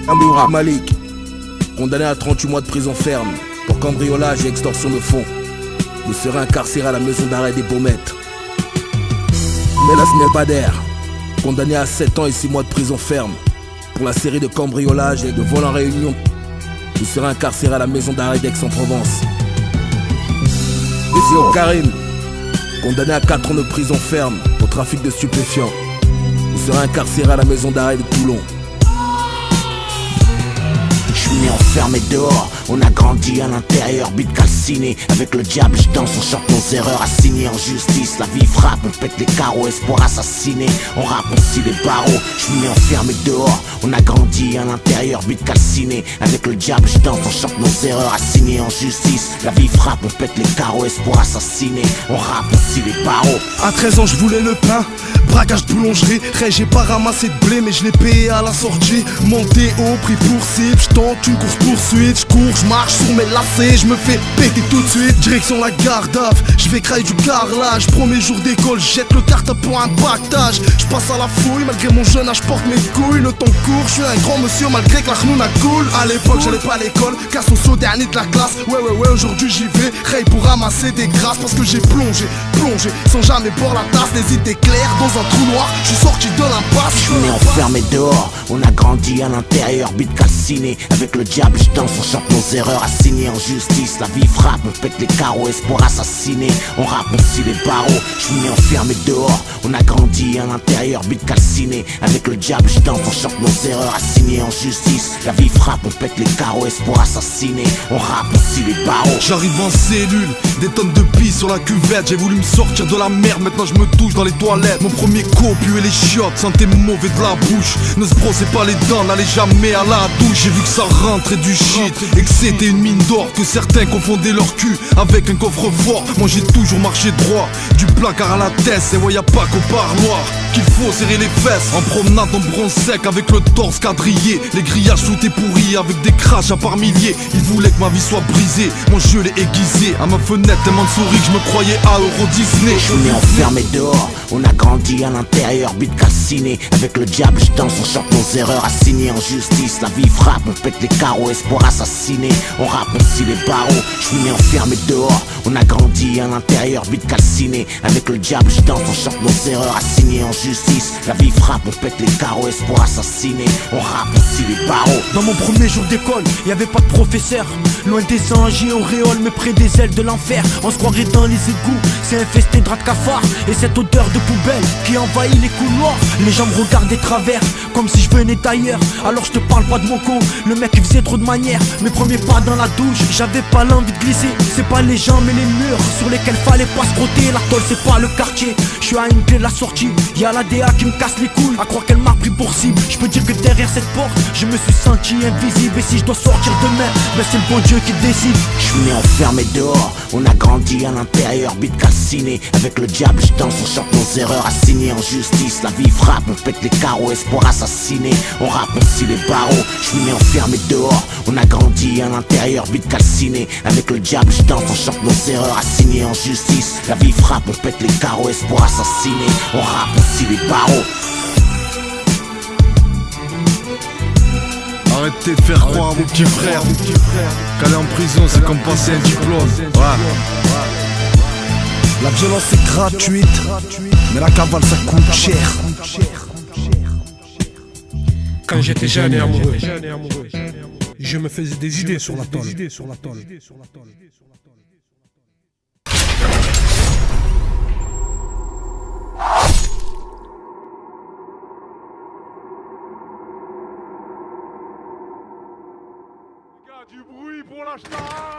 Amioura Malik, condamné à 38 mois de prison ferme pour cambriolage et extorsion de fonds. Vous serez incarcéré à la maison d'arrêt des Baumettes. Melas Nelbader, condamné à 7 ans et 6 mois de prison ferme pour la série de cambriolage et de vol en réunion. Vous serez incarcéré à la maison d'arrêt d'Aix-en-Provence. Désio Karim, condamné à 4 ans de prison ferme pour trafic de stupéfiants. Vous serez incarcéré à la maison d'arrêt de Toulon. Je suis né enfermé dehors, on a grandi à l'intérieur, bite calciné. Avec le diable je danse, on chante nos erreurs, assignées en justice. La vie frappe, on pète les carreaux, espoir assassiné. On rappe, on scie les barreaux. Je suis né enfermé dehors, on a grandi à l'intérieur, bite calciné. Avec le diable je danse, on chante nos erreurs, assignées en justice. La vie frappe, on pète les carreaux, espoir assassiné. On rappe, on scie les barreaux. À 13 ans je voulais le pain, braquage de boulangerie. J'ai pas ramassé de blé mais je l'ai payé à la sortie. Monté au prix pour cible, j'tente une course poursuite. J'cours, j'marche sur mes lacets, j'me fais péter tout de suite. Direction la gare d'Af, j'vais crailler du carrelage. Premier jour d'école, jette le cartable pour un pactage. J'passe à la fouille, malgré mon jeune âge, porte mes couilles. Le temps court, j'suis un grand monsieur malgré que la chnouna coule. À l'époque j'allais pas à l'école, casse au saut dernier de la classe. Ouais, aujourd'hui j'y vais, raye pour ramasser des grâces. Parce que j'ai plongé, sans jamais boire la tasse. Les idées claires dans un trou noir, j'suis sorti de l'impasse. Je suis né enfermé dehors, on a grandi à l'intérieur, bite calciné. Avec le diable je danse, on chante nos erreurs, assignées en justice. La vie frappe, on pète les carreaux, espoir assassiné. On rappe, on scie les barreaux. Je suis né enfermé dehors, on a grandi à l'intérieur, bite calciné. Avec le diable je danse, on chante nos erreurs, assignées en justice. La vie frappe, on pète les carreaux, espoir assassiné. On rappe, on scie les barreaux. J'arrive en cellule, des tonnes de pis sur la cuvette. J'ai voulu me sortir de la merde, maintenant je me touche dans les toilettes. Mon premier coup puait les chiottes, sentait mauvais de la bouche. Ne se brossez pas les dents, n'allez jamais à la douche. J'ai vu que ça rentrait du shit et que c'était une mine d'or. Que certains confondaient leur cul avec un coffre-fort. Moi j'ai toujours marché droit, du placard à la tête. Et ouais, y'a pas qu'au parloir qu'il faut serrer les fesses. En promenade en bronze sec avec le torse quadrillé. Les grillages tout est pourri avec des crashs à par milliers. Ils voulaient que ma vie soit brisée, mon jeu l'ai aiguisé. À ma fenêtre tellement de souris que je me croyais à Euro Disney. Je suis né enfermé dehors, on a grandi à l'intérieur, bite calciné. Avec le diable je danse, on chante nos erreurs, assignées en justice. La vie frappe, on pète les carreaux, espoir assassiné. On rappe, on scie les barreaux. Je suis né enfermé dehors, on a grandi à l'intérieur, bite calciné. Avec le diable je danse, on chante nos erreurs, assignées en justice. La vie frappe, on pète les carreaux, espoir assassiné. On rappe, on scie les barreaux. Dans mon premier jour d'école, y'avait pas de professeur. Loin des anges et auréoles, mais près des ailes de l'enfer. On se croirait dans les égouts, c'est infesté de rats de cafards. Et cette odeur de poubelle qui envahit les couloirs. Les gens me regardent des travers, comme si je venais d'ailleurs. Alors je te parle pas de mon con, le mec il faisait trop de manières. Mes premiers pas dans la douche, j'avais pas l'envie de glisser. C'est pas les gens mais les murs sur lesquels fallait pas se frotter. La tôle c'est pas le quartier, je suis à une clé de la sortie. Y'a la DA qui me casse les couilles, à croire qu'elle m'a pris pour cible. Je peux dire que derrière cette porte, je me suis senti invisible. Et si je dois sortir demain, ben c'est le bon Dieu qui décide. Je suis né enfermé dehors, on a grandi à l'intérieur, bite calciné. Avec le diable je danse, on chante nos erreurs, assignées en justice. La vie frappe, on pète les carreaux, espoir assassiné. On rappe, on scie les barreaux. Je suis né enfermé dehors, on a grandi à l'intérieur, bite calciné. Avec le diable je danse, on chante nos erreurs, assignées en justice. La vie frappe, on pète les carreaux, espoir assassiné. On rappe, on scie les barreaux. Arrêtez de faire croire à vos petits frères qu'aller en prison c'est comme passer un diplôme. La violence est gratuite, mais la cavale ça coûte cher. Quand j'étais jeune et amoureux, je me faisais des idées sur la tôle. Du bruit pour la star.